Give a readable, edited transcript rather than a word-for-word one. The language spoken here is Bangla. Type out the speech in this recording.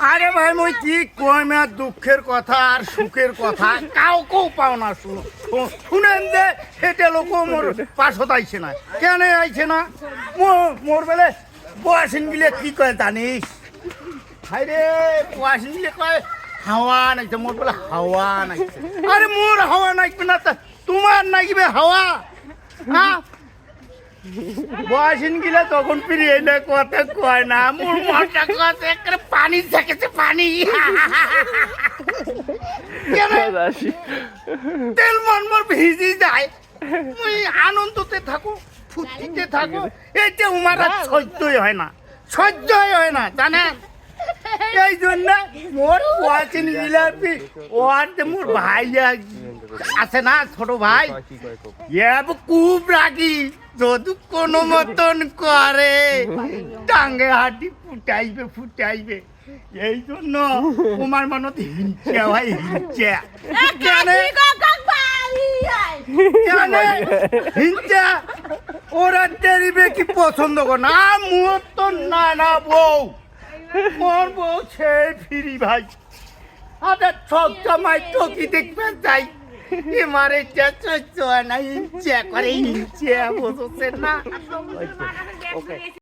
আরে ভাই মই কি কইম আর দুঃখের কথা আর সুখের কথা কাউকেও পাও না শুনেন যে সেটা লোক মোর পাশত আইছে না কেন আইছে না মোর বেলে বয়সিন গিলে কি কয় জানিস হাই রে বয়সিন গিলে কয় হাওয়া নাইছে মোর বেলে হাওয়া নাইছে আরে মোর হাওয়া নাইবে না তোমার নাইবে হাওয়া হ্যাঁ বয়সিন গিলে তখন ফিরিয়ে এলে কথা কয় না মোর মনটা কথা একটা পানি থেকেছে পানি তেল মন মোর ভিজি যায় মুই আনন্দতে থাকো ফুর্তিতে থাকো এইটা উমার আর সহ্যই হয় না জানেন এই জন্য মোর বয়সিন গিলে ওর মোর ভাই আছে না ছোট ভাই খুব রাগি যদি কোনো মতন করে টাঙ্গে হাঁটি ফুটাইবে এই জন্য তোমার মনত হিংসা ভাই হিংসা ওরা টেরিবে কি পছন্দ কর না মোর তো না বউ মোর বউ সে ফিরি ভাই আরে সব সময় তো কি দেখবে যাই এমারে সহ্য হয় না হিংসা করে হিংসা বুঝছেন না